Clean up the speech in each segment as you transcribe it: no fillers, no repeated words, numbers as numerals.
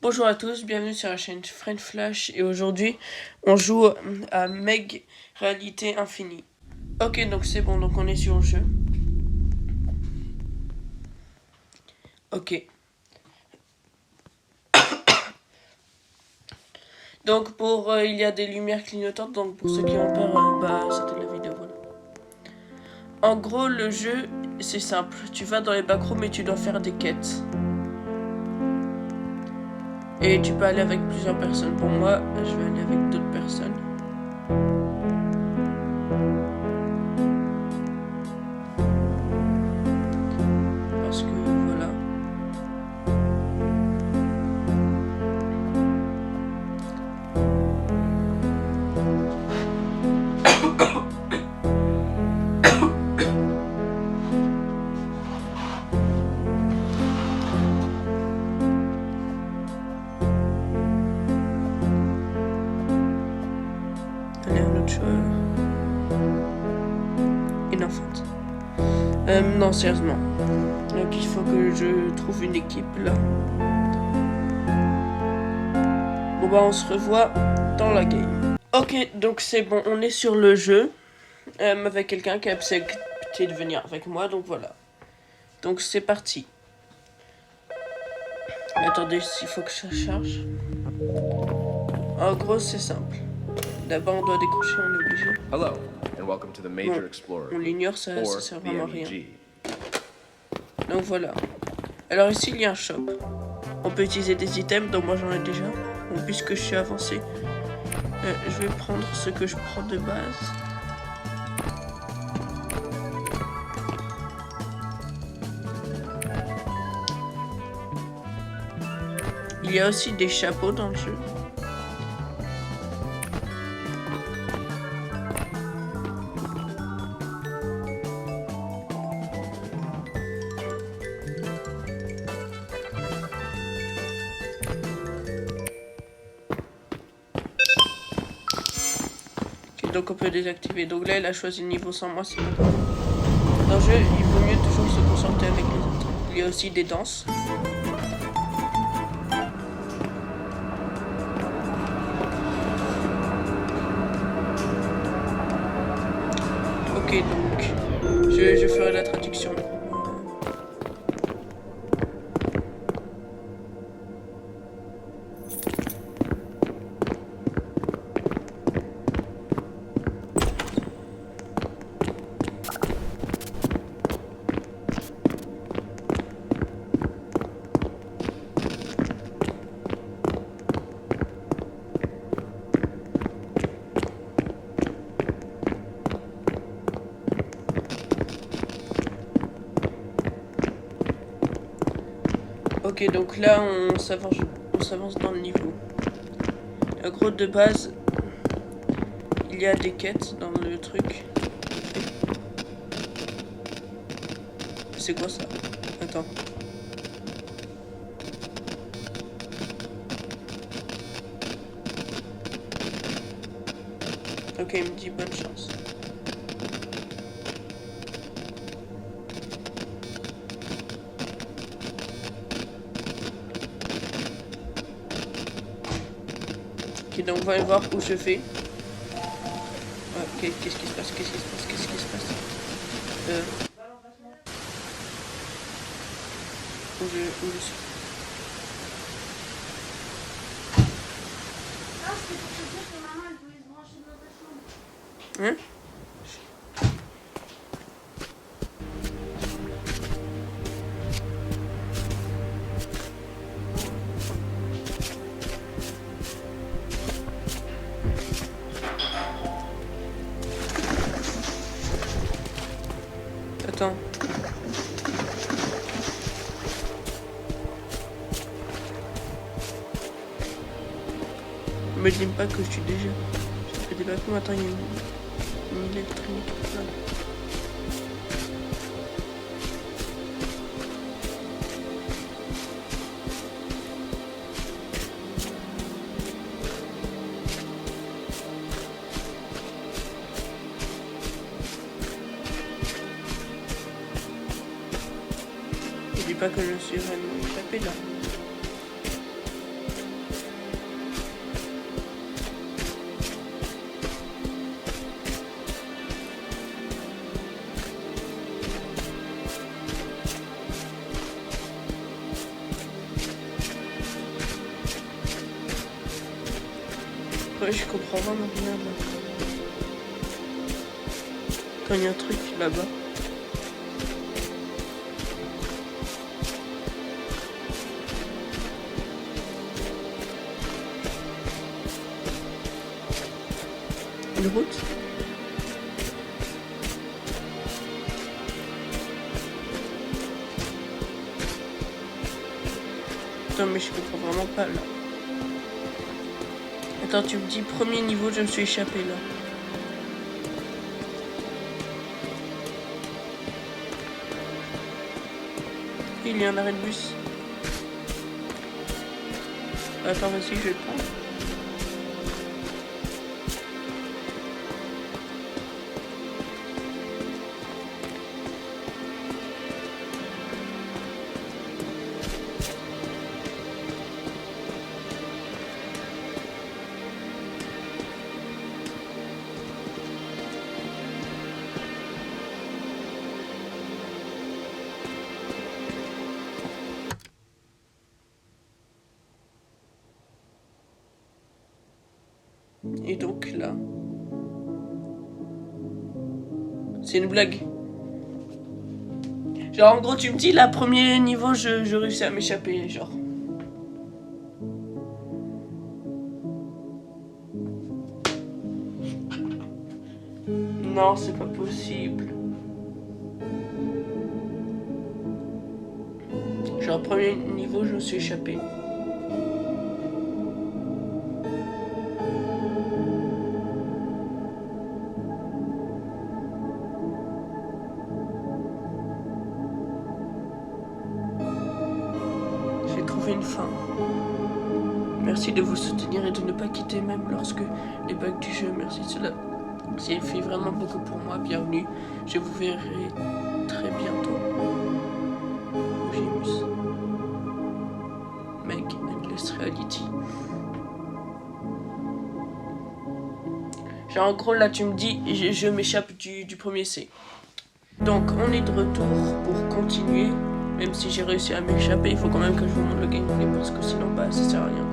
Bonjour à tous, bienvenue sur la chaîne Friend Flash et aujourd'hui on joue à Meg Réalité Infinie. Ok, donc c'est bon, donc on est sur le jeu. Ok. Donc pour il y a des lumières clignotantes, donc pour ceux qui ont peur, c'était la vidéo, voilà. En gros, le jeu c'est simple, tu vas dans les backrooms et tu dois faire des quêtes. Et tu peux aller avec plusieurs personnes. Pour moi, je vais aller avec d'autres personnes. Parce que voilà. Allez, un autre choix. Et non, en fait. Non, sérieusement. Donc il faut que je trouve une équipe là. Bon bah on se revoit dans la game. Ok, donc c'est bon, on est sur le jeu. Avec quelqu'un qui a accepté de venir avec moi, donc voilà. Donc c'est parti. Attendez, il faut que ça charge. En gros, c'est simple. D'abord, on doit décrocher, on est obligé. Hello, and welcome to the Major Explorer. On l'ignore, ça or sert the vraiment à rien. MEG. Donc voilà. Alors ici, il y a un shop. On peut utiliser des items, donc moi j'en ai déjà. Bon, puisque je suis avancé, je vais prendre ce que je prends de base. Il y a aussi des chapeaux dans le jeu. Okay, donc on peut désactiver. Donc là, il a choisi le niveau sans moi, c'est pas grave. Dans le jeu, il vaut mieux toujours se concentrer avec les autres. Il y a aussi des danses. Ok, donc je ferai la traduction. Ok, donc là on s'avance dans le niveau. En gros, de base, il y a des quêtes dans le truc. C'est quoi ça? Attends. Ok, il me dit bonne chance. Ok, donc on va aller voir où je vais. Ok, qu'est-ce qui se passe? Qu'est-ce qui se passe? Qu'est-ce qui se passe? Où je suis? Non, c'était pour te dire que maman elle voulait se brancher dans ta chambre. Hein? Attends. Me dis pas que je suis déjà. J'ai fait des vacuums. Attends, il y a une électronique là. Ne dis pas que je suis vraiment échappé là. Ouais, je comprends vraiment rien là. Quand il y a un truc là-bas. Une route? Attends, mais je comprends vraiment pas là. Attends, tu me dis premier niveau, je me suis échappé là. Il y a un arrêt de bus. Attends, vas-y, je vais le prendre. Et donc là, c'est une blague. Genre en gros tu me dis là premier niveau je réussis à m'échapper genre. Non c'est pas possible. Genre premier niveau je me suis échappé. Une fin. Merci de vous soutenir et de ne pas quitter même lorsque les bugs du jeu. Merci, cela signifie vraiment beaucoup pour moi. Bienvenue. Je vous verrai très bientôt. James. Meg Endless Reality. Genre en gros là tu me dis je m'échappe du premier C. Donc on est de retour pour continuer. Même si j'ai réussi à m'échapper, il faut quand même que je vous montre le gameplay parce que sinon bah ça sert à rien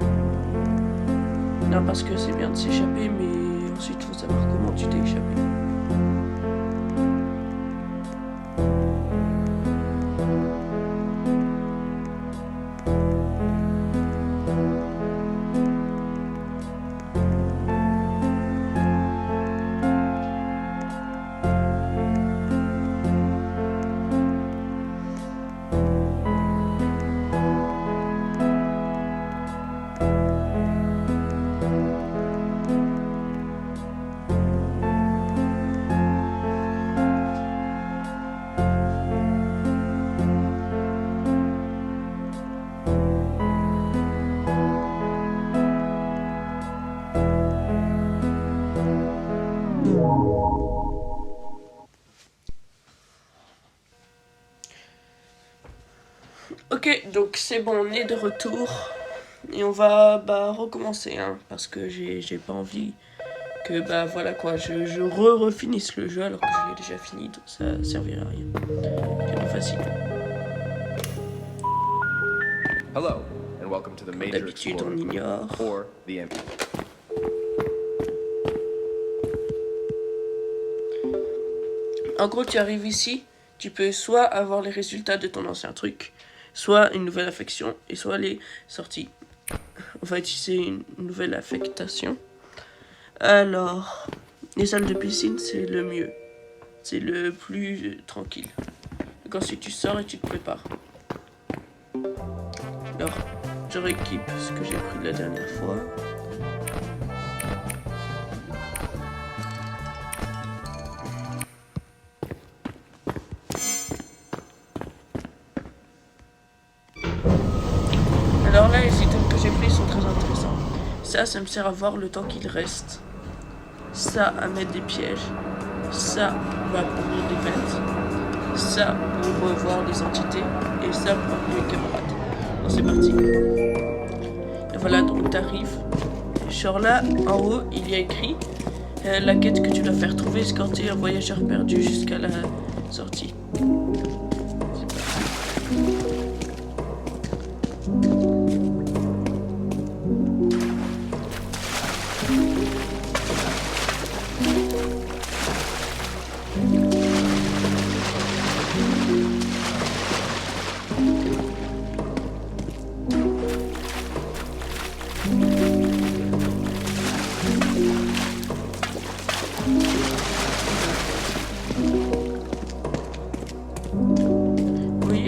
quoi. Non parce que c'est bien de s'échapper mais ensuite il faut savoir comment tu t'es échappé. Ok, donc c'est bon, on est de retour. Et on va recommencer, hein, parce que j'ai pas envie que voilà quoi, je refinisse le jeu alors que je l'ai déjà fini, donc ça servirait à rien. C'est plus facile. Hello, and welcome to the Major D'habitude on Explorer, ignore. or the M. En gros, tu arrives ici, tu peux soit avoir les résultats de ton ancien truc, soit une nouvelle affection, et soit les sorties. On va utiliser une nouvelle affectation. Alors, les salles de piscine, c'est le mieux. C'est le plus tranquille. Donc ensuite, tu sors et tu te prépares. Alors, je rééquipe ce que j'ai pris la dernière fois. Alors là, les items que j'ai pris sont très intéressants. Ça me sert à voir le temps qu'il reste. Ça, à mettre des pièges. Ça, pour ouvrir des ventes. Ça, pour voir des entités. Et ça, pour appeler les camarades. Bon, c'est parti. Et voilà, donc t'arrives. Genre là, en haut, il y a écrit la quête que tu dois faire trouver, escorter un voyageur perdu jusqu'à la sortie. C'est parti.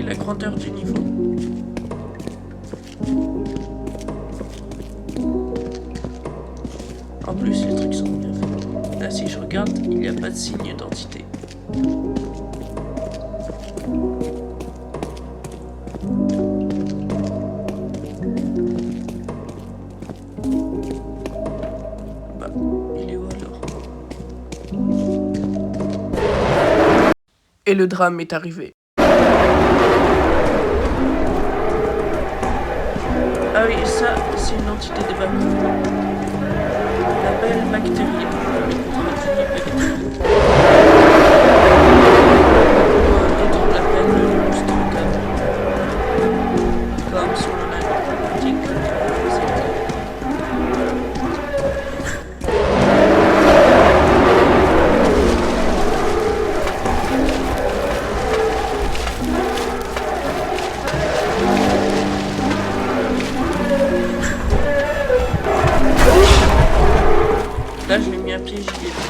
la grandeur du niveau. En plus, les trucs sont bien faits. Là, si je regarde, il n'y a pas de signe d'entité. Bah, il est où alors? Et le drame est arrivé. Ah oui, ça, c'est une entité de vampire. La belle bactérie. Traduit bactérie. D'autres l'appellent le monstre cadre. Comme son nom l'indique. Là, je lui ai mis un piège, il est tout.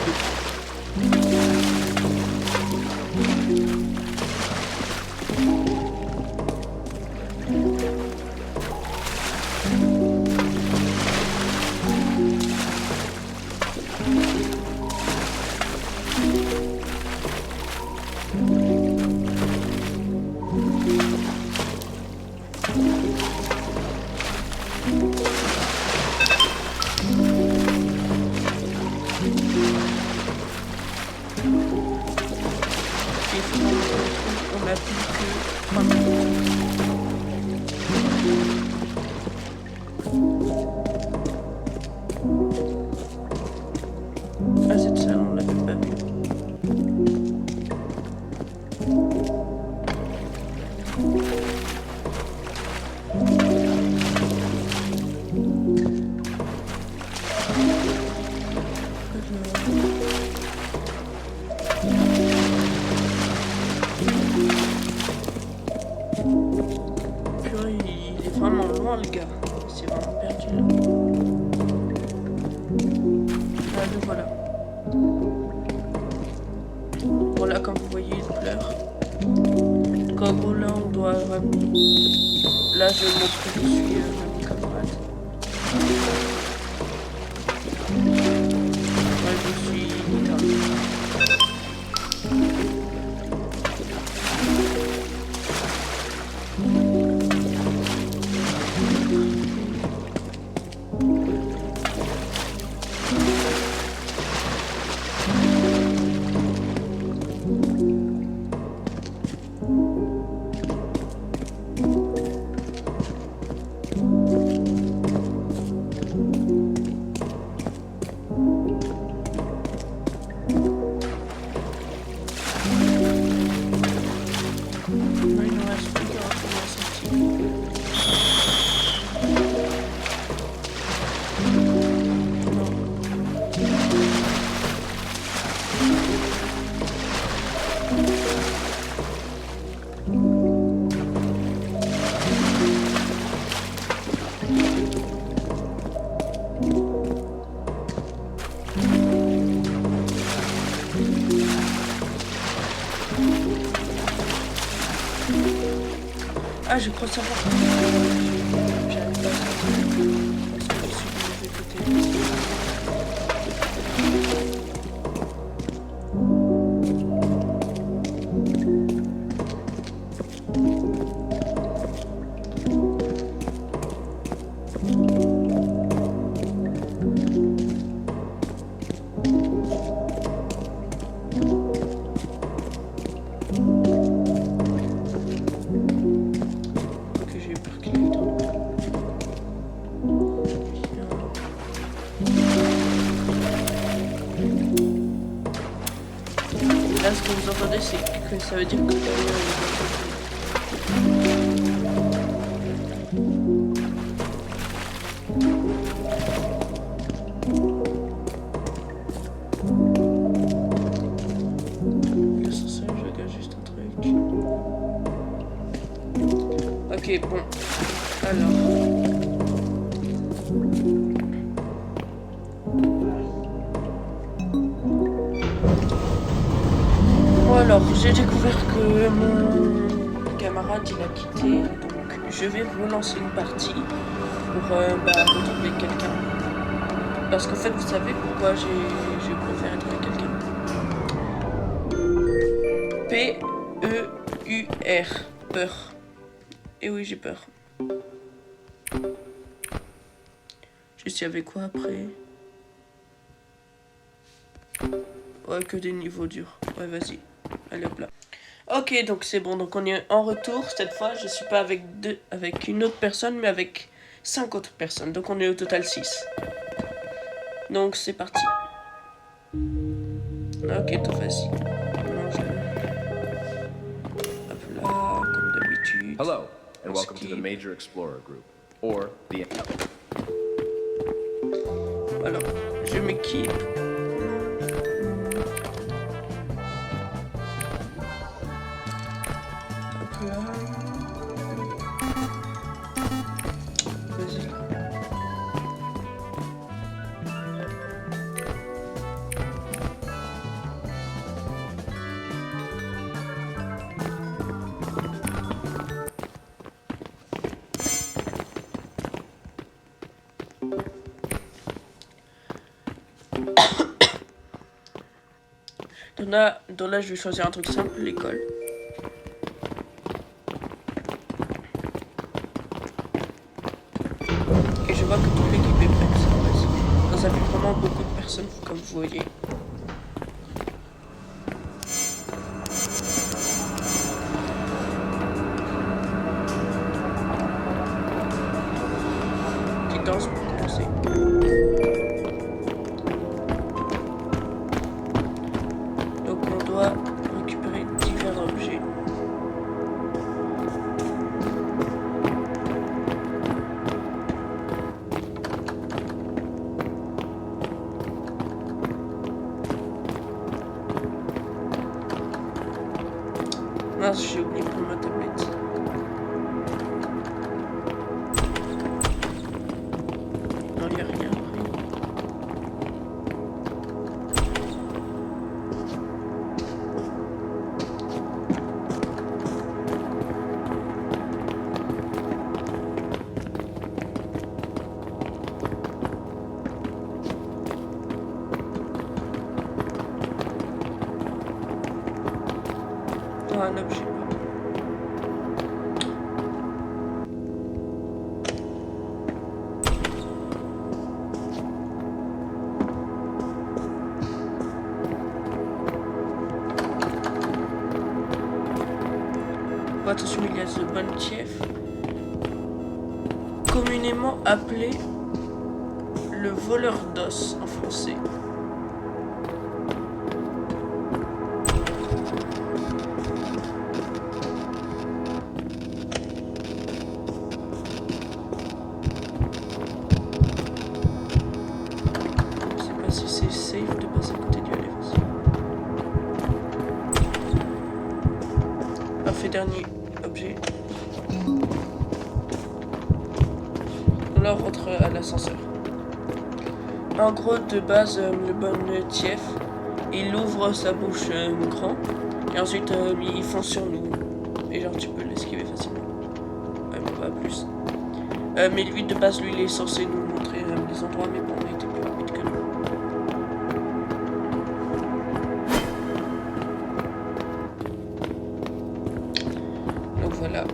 On a plus que 3 minutes. Ah, cette salle, on l'avait pas vue. Purée, il est vraiment loin, le gars. C'est vraiment perdu là. Ah, le voilà. Voilà, comme vous voyez, il pleure. Donc en gros, là, on doit ramener. Là, je montre que je suis mon camarade. Ouais, je suis Nicolas. Ah, je crois savoir. J'arrive pas à sortir. Parce que je suis du mauvais côté. Là, ce que vous entendez, c'est que ça veut dire que l'ascenseur, je regarde juste un truc. Ok, bon. Alors. Alors, j'ai découvert que mon camarade camarade il a quitté, donc je vais relancer une partie pour retrouver quelqu'un. Parce qu'en fait, vous savez pourquoi j'ai préféré trouver quelqu'un. P-E-U-R. Peur. Et oui, j'ai peur. Je sais avec quoi après. Ouais, que des niveaux durs. Ouais, vas-y. Allez hop là. Ok, donc c'est bon. Donc on est en retour. Cette fois, je suis pas avec une autre personne, mais avec 5 autres personnes. Donc on est au total 6. Donc c'est parti. Ok, toi vas-y. Hop là, comme d'habitude. Hello, and On welcome to the skip. Major Explorer Group, or the... Alors, je m'équipe. Hop là. Vas-y. Donc là, je vais choisir un truc simple, l'école. Et je vois que toute l'équipe est prête. Vas-y. Ça fait vraiment beaucoup de personnes, comme vous voyez. Petite danse pour commencer. Donc on doit récupérer divers objets. Mince, j'ai oublié de prendre ma tablette. Non, il n'y a rien après. Oh, un objet. Oh, attention, il y a The Bontief, communément appelé le voleur d'os en français. Je sais pas si c'est safe de passer à côté du LFC. Parfait, dernier objet. On rentre à l'ascenseur. En gros, de base, le bon Tief, il ouvre sa bouche grand et ensuite il fonce sur nous. Et genre, tu peux l'esquiver facilement. Ouais, mais pas plus. Mais lui, de base, lui, il est censé nous montrer les endroits, mais bon, on a été plus rapide que nous. Donc voilà.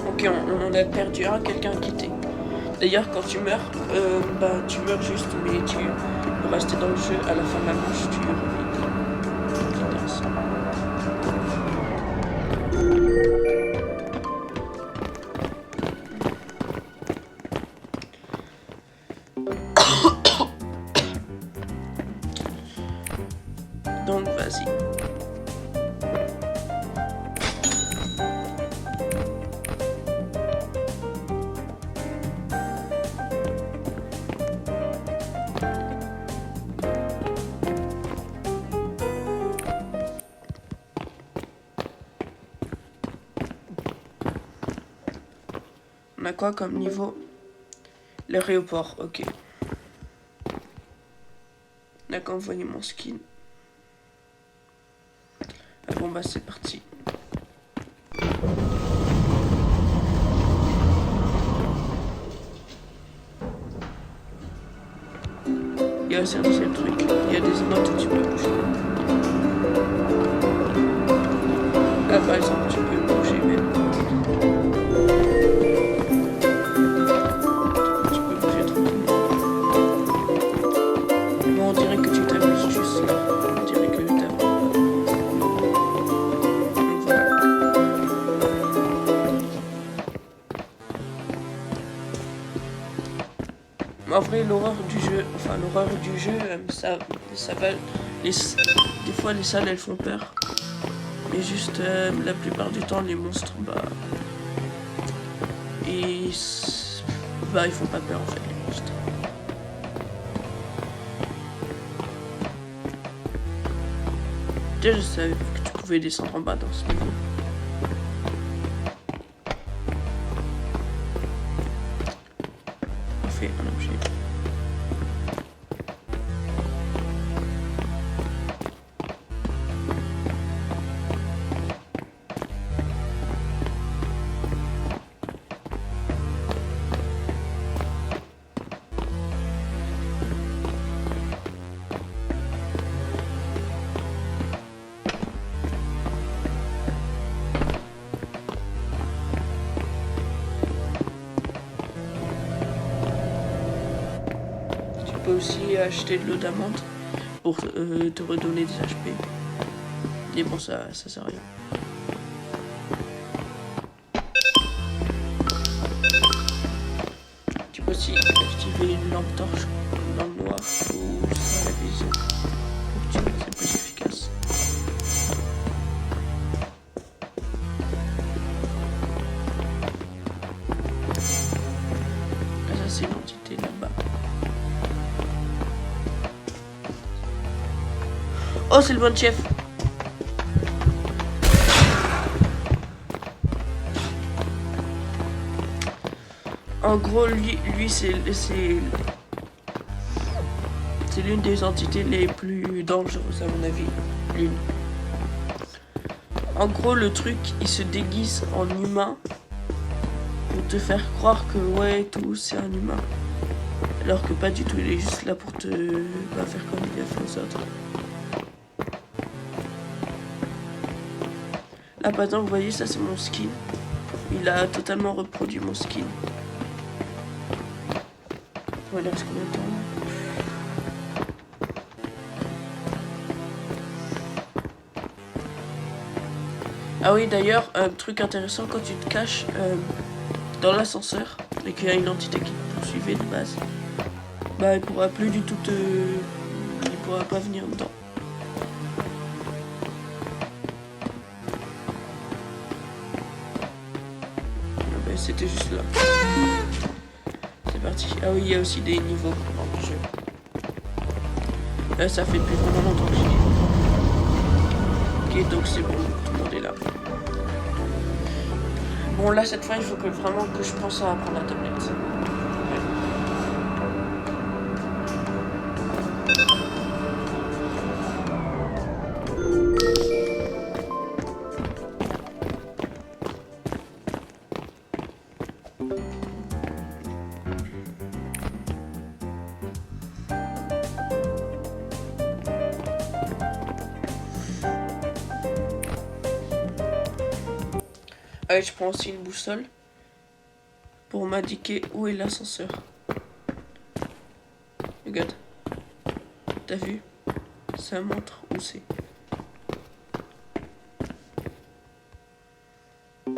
Ok, on en a perdu un, quelqu'un a quitté. D'ailleurs, quand tu meurs, tu meurs juste, mais tu peux rester dans le jeu. À la fin de la manche, tu reviens. C'est intéressant. Donc, vas-y. On a quoi comme niveau? L'aéroport, ok. D'accord, voyez mon skin. Ah bon bah c'est parti. Il y a aussi un deuxième truc. Il y a des notes où tu peux bouger. Là par exemple tu peux bouger même. Tu peux bouger tranquillement. Bon on dirait que tu t'amuses juste là. On dirait que tu t'amuses. Donc voilà. Mais en vrai l'horreur du jeu, ça va. Des fois les salles elles font peur. Mais juste la plupart du temps les monstres ils font pas peur en fait les monstres. Déjà je savais que tu pouvais descendre en bas dans ce niveau. On fait un objet. Tu peux aussi acheter de l'eau d'amande pour te redonner des HP. Et bon ça sert à rien. Tu peux aussi activer une lampe torche dans le noir ou sur la vision pour que c'est plus efficace. Ah, ça c'est l'entité là-bas. Oh c'est le bon chef. En gros, lui c'est l'une des entités les plus dangereuses à mon avis. L'une. En gros, le truc, il se déguise en humain pour te faire croire que ouais, tout c'est un humain. Alors que pas du tout, il est juste là pour te faire comme il a fait aux autres. Là, par exemple, vous voyez, ça c'est mon skin. Il a totalement reproduit mon skin. Voilà, ce qu'on attend. Ah oui, d'ailleurs, un truc intéressant, quand tu te caches dans l'ascenseur et qu'il y a une entité qui te poursuivait de base, bah il pourra plus du tout il pourra pas venir dedans. Ah bah, c'était juste là. C'est parti. Ah oui, il y a aussi des niveaux dans le jeu. Là, ça fait plus vraiment longtemps que j'y ai. Ok, donc c'est bon, tout le monde est là. Bon, là, cette fois, il faut vraiment que je pense à prendre la tablette. Ouais. Allez, je prends aussi une boussole pour m'indiquer où est l'ascenseur. Regarde. T'as vu? Ça montre où c'est. Ok,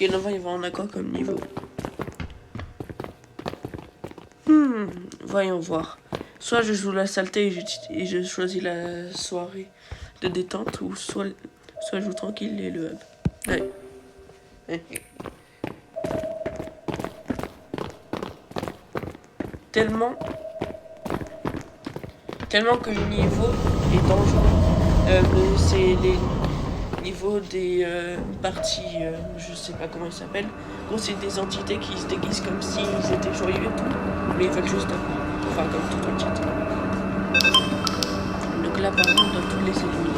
là, il va en a quoi comme niveau? Voyons voir. Soit je joue la saleté et je choisis la soirée de détente, ou soit je joue tranquille et le hub. Ouais. Tellement que le niveau est dangereux. C'est les niveaux des parties, je sais pas comment ils s'appellent, gros, c'est des entités qui se déguisent comme s'ils étaient joyeux et tout. Mais ils veulent juste enfin, comme toute entité. Donc là, par contre, on doit tous les éliminer.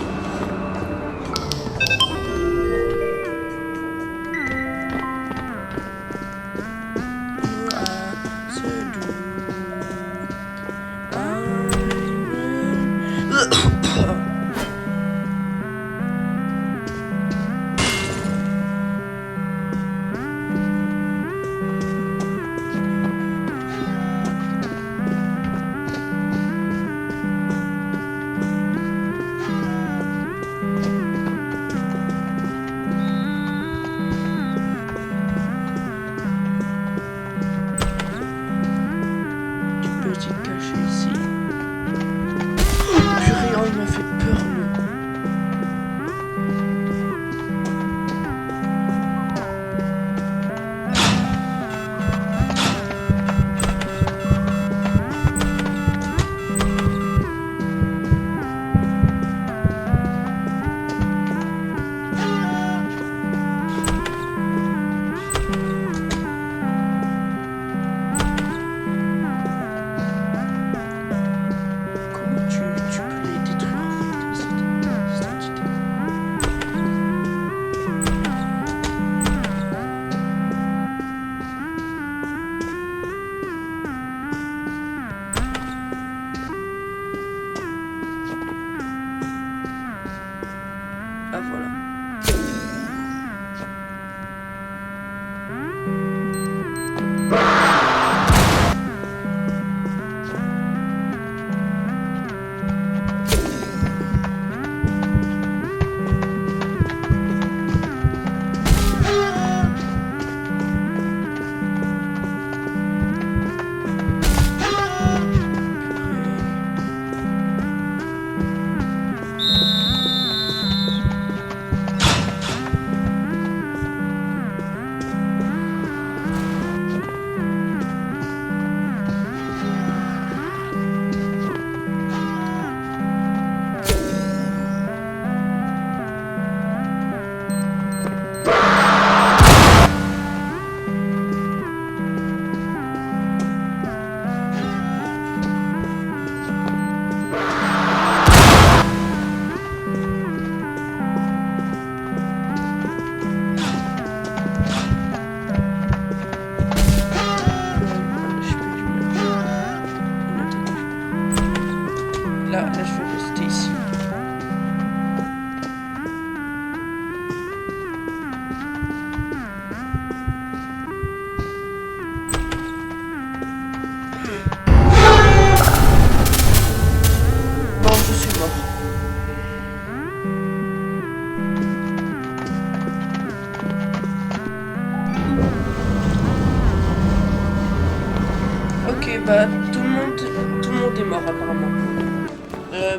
Bah, tout le monde est mort apparemment.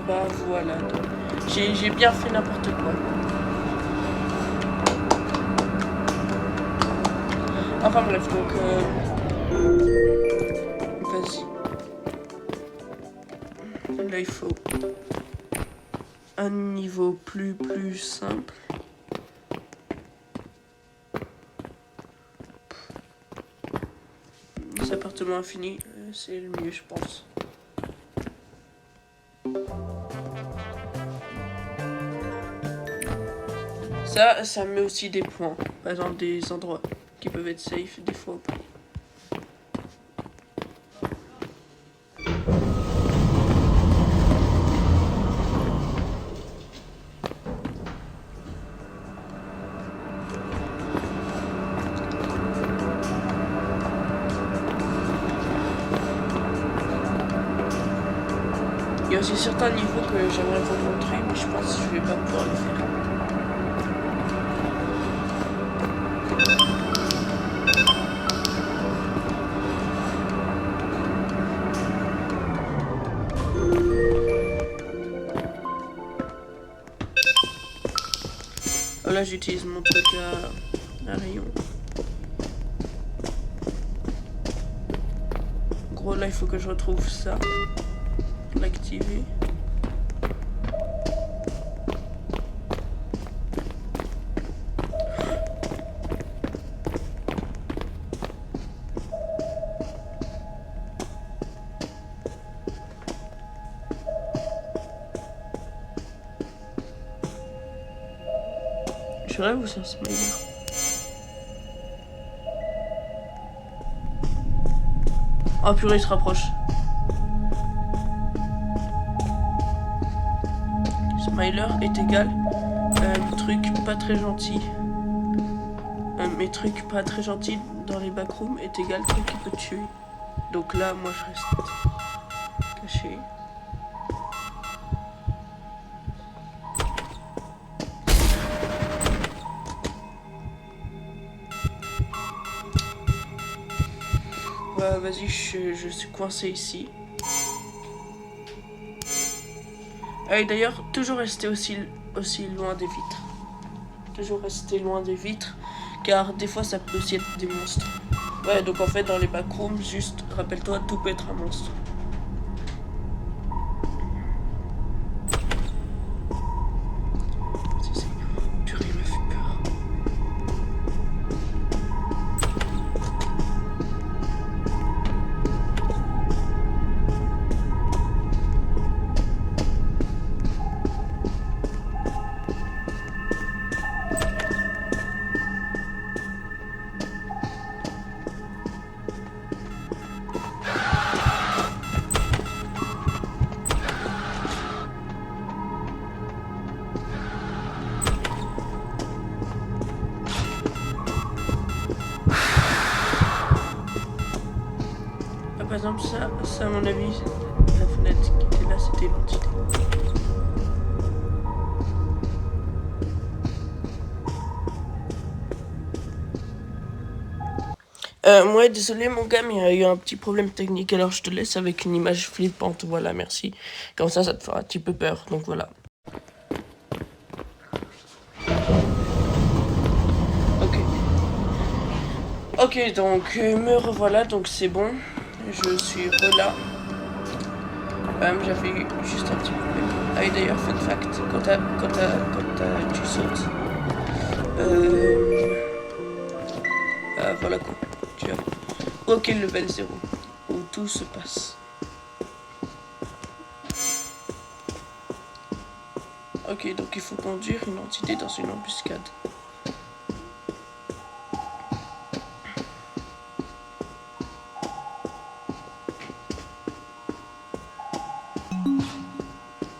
Bah voilà. J'ai bien fait n'importe quoi. Enfin bref, donc vas-y. Là il faut un niveau plus simple. Cet appartement infini, c'est le mieux je pense. Ça met aussi des points. Par exemple des endroits qui peuvent être safe des fois ou pas. Il y a aussi certains niveaux que j'aimerais vous montrer, mais je pense que je vais pas pouvoir les faire. Là j'utilise mon truc à rayon. En gros là il faut que je retrouve ça. L'activer. Tu rêves ou c'est un Smiler? Oh purée, il se rapproche. Smiler est égal truc pas très gentil. Mes trucs pas très gentils dans les backrooms est égal truc qui peut te tuer. Donc là, moi je reste caché. Ouais, vas-y, je suis coincé ici. Ah, et d'ailleurs, toujours rester aussi loin des vitres. Toujours rester loin des vitres, car des fois ça peut aussi être des monstres. Ouais, donc en fait, dans les backrooms, juste rappelle-toi, tout peut être un monstre. Purée, il m'a fait peur. Par exemple, ça à mon avis, la fenêtre qui était là, c'était l'entité. Ouais, désolé mon gars, mais il y a eu un petit problème technique, alors je te laisse avec une image flippante, voilà, merci. Comme ça te fera un petit peu peur, donc voilà. Ok, donc me revoilà, donc c'est bon, je suis là. J'avais juste un petit problème. Ah et d'ailleurs, fun fact, quand tu sautes, voilà quoi, tu as ok level 0, où tout se passe. Ok, donc il faut conduire une entité dans une embuscade.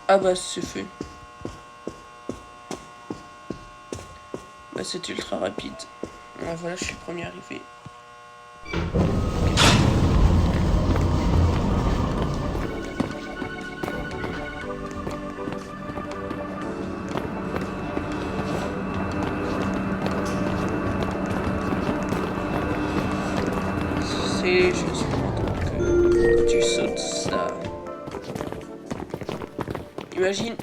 Ah bah c'est fait. Bah c'est ultra rapide. Ah, voilà, je suis le premier arrivé. C'est justement donc quand tu sautes ça. Imagine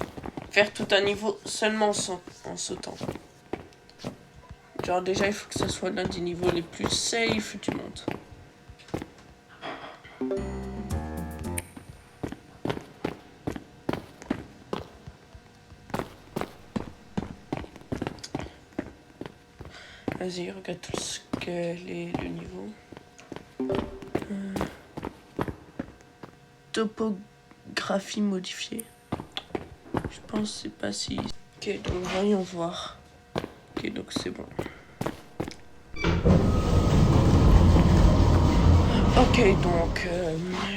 faire tout un niveau seulement en sautant. Genre déjà il faut que ça soit l'un des niveaux les plus safe du monde. Vas-y, regarde tout ce qu'elle est le niveau. Topographie modifiée. Je pense que c'est pas si... Ok, donc voyons voir. Ok, donc c'est bon. Ok, donc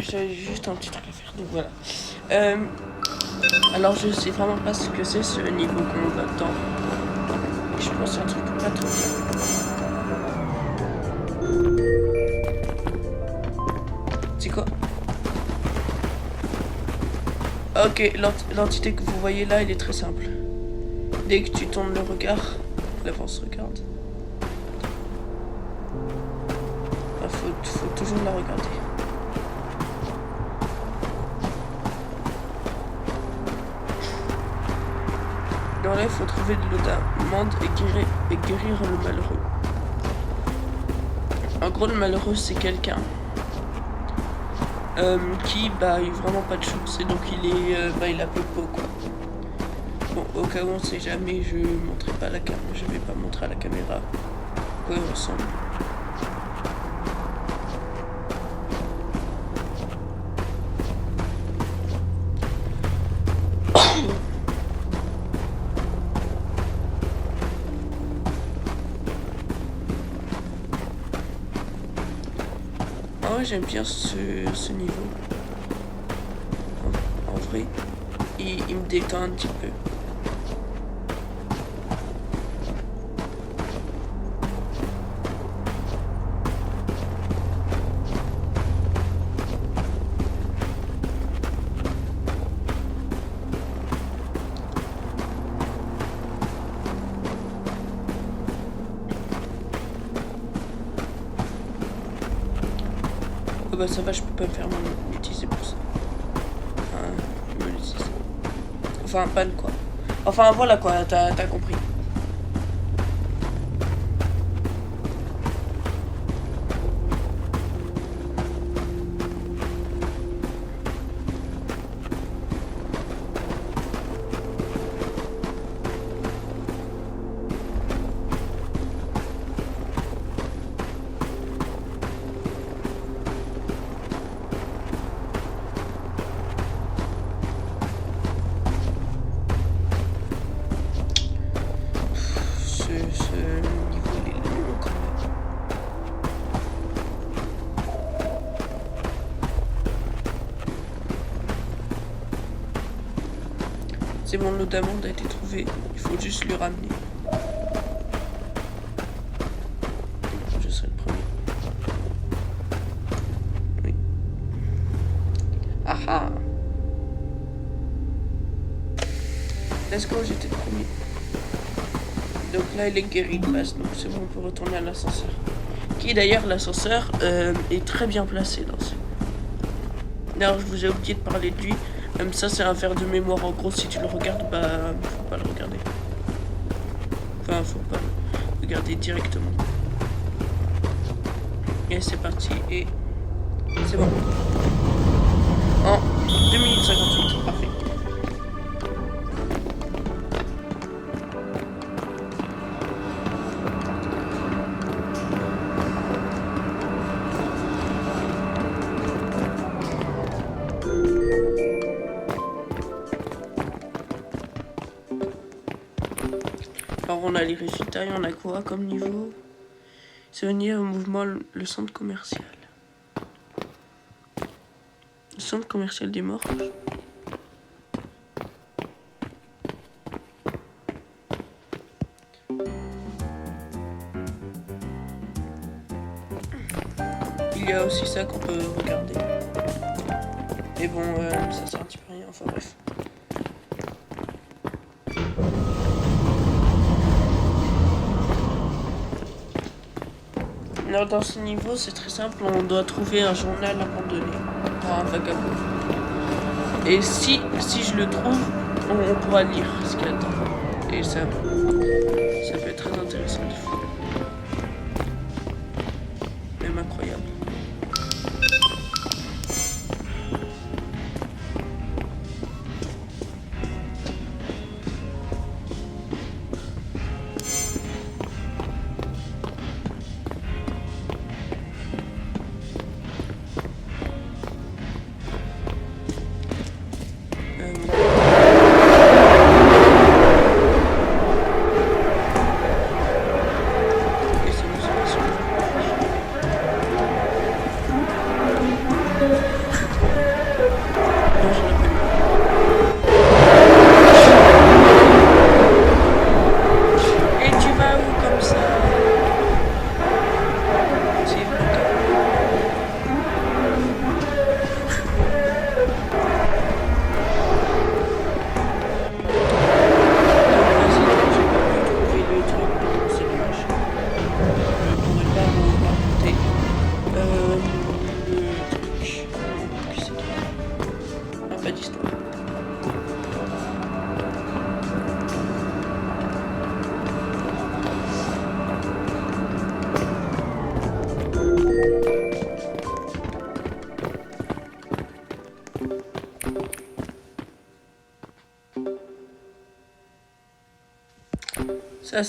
j'avais juste un petit truc à faire, donc voilà. Alors je sais vraiment pas ce que c'est ce niveau qu'on va dans. Je pense que c'est un truc pas trop bien. C'est quoi? Ok, l'entité que vous voyez là, elle est très simple. Dès que tu tournes le regard, l'avance regarde. Faut toujours la regarder. Dans là, il faut trouver de l'eau d'amande et guérir le malheureux. En gros, le malheureux, c'est quelqu'un qui, bah, il a vraiment pas de chance et donc il est, il a peu de peau, quoi. Bon, au cas où on sait jamais, je montrerai pas la caméra, je vais pas montrer à la caméra quoi il ressemble. moi j'aime bien ce niveau. En vrai, il me détend un petit peu. Oh bah ça va, je peux pas me faire monétiser pour ça. Enfin, monétiser. Enfin, ban quoi. Enfin voilà quoi, t'as compris. Ce niveau il est long quand même. C'est bon, l'eau d'amande a été trouvée. Il faut juste le ramener. Je serai le premier. Oui. Ah ah. Let's go, j'étais le premier. Donc là, il est guéri de base, donc c'est bon, on peut retourner à l'ascenseur. Qui d'ailleurs, l'ascenseur est très bien placé dans ce. D'ailleurs, je vous ai oublié de parler de lui. Même ça, c'est un verre de mémoire. En gros, si tu le regardes, bah, faut pas le regarder. Enfin, faut pas le regarder directement. Et c'est parti, et c'est bon. En 2 minutes 58, parfait. Alors on a les résultats et on a quoi comme niveau? Souvenir au mouvement le centre commercial. Le centre commercial des morts. Il y a aussi ça qu'on peut regarder. Mais bon, ça sert un petit peu à rien, enfin bref. Alors dans ce niveau, c'est très simple, on doit trouver un journal abandonné par un vagabond. Et si je le trouve, on pourra lire ce qu'il y a dedans. Et ça peut être très intéressant des fois. Même incroyable. Ça,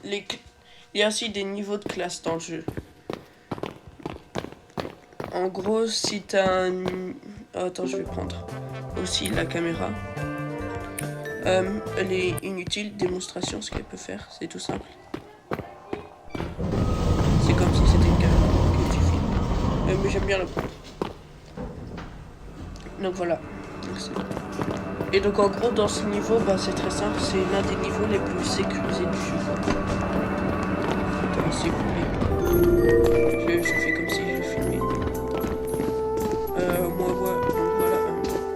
il y a aussi des niveaux de classe dans le jeu. En gros, si t'as un... Oh, attends, je vais prendre aussi la caméra. Elle est inutile, démonstration, ce qu'elle peut faire, c'est tout simple. C'est comme si c'était une caméra que tu filmes. Mais j'aime bien le prendre. Donc voilà. Donc, et donc en gros dans ce niveau, bah, c'est très simple, c'est l'un des niveaux les plus sécurisés du jeu. Attends, c'est cool. Je fais comme si je filmais. Moi voilà, donc voilà,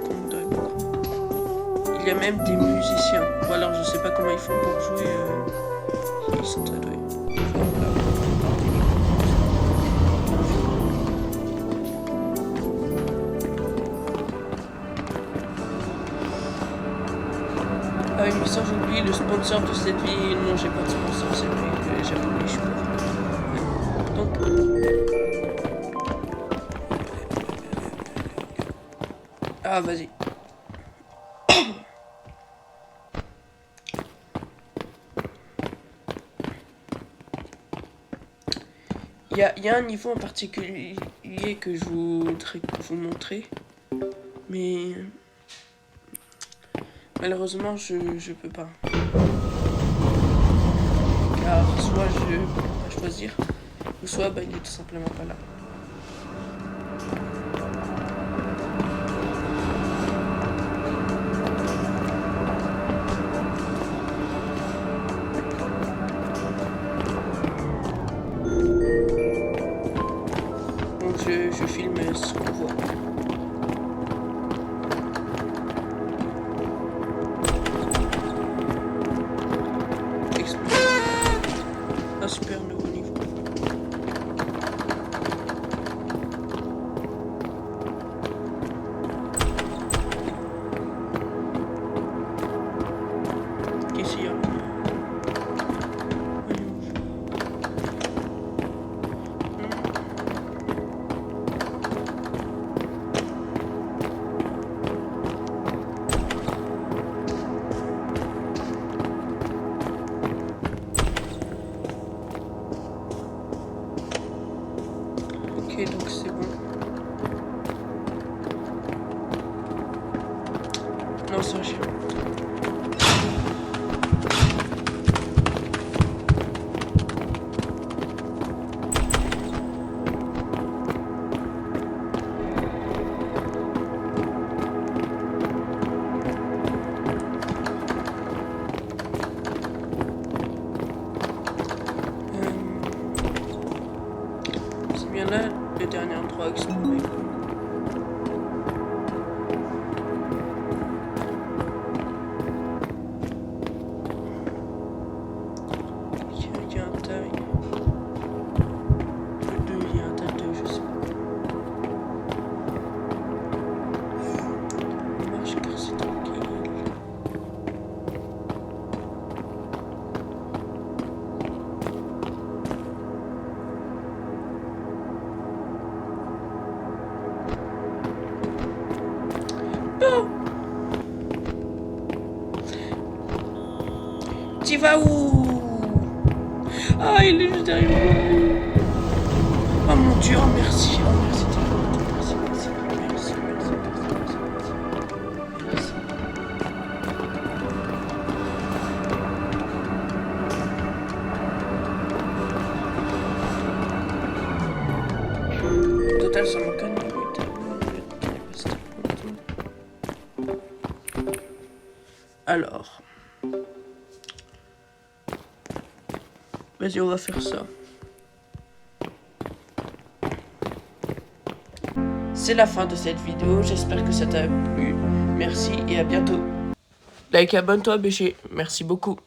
comme dans les boucles. Il y a même des musiciens. Ou alors je sais pas comment ils font pour jouer. Ils sont très doués. Ah oui, mais ça j'ai oublié, le sponsor de cette vie. Non, j'ai pas de sponsor, c'est lui. J'ai oublié, je suis pauvre. Donc. Ah, vas-y. Il y a un niveau en particulier que je voudrais vous montrer. Mais. Malheureusement, je peux pas. Car soit je peux pas choisir, ou soit bah, il est tout simplement pas là. Donc je filme ce qu'on voit. Un super nouveau niveau. Qu'est-ce qu'il y a? Ok, donc c'est bon. Non, ça j'ai. C'est bien là le dernier endroit à explorer. Il y a un tas. Le 2, il y a un tas de 2, je sais pas. On marche car c'est tranquille. Oh! Tu vas où? Ah, il est juste derrière moi. Oh mon Dieu, oh merci. Oh merci, merci, merci, merci, merci, merci. Total, ça manque un minute. Alors. Vas-y, on va faire ça. C'est la fin de cette vidéo. J'espère que ça t'a plu. Merci et à bientôt. Like et abonne-toi, Béché. Merci beaucoup.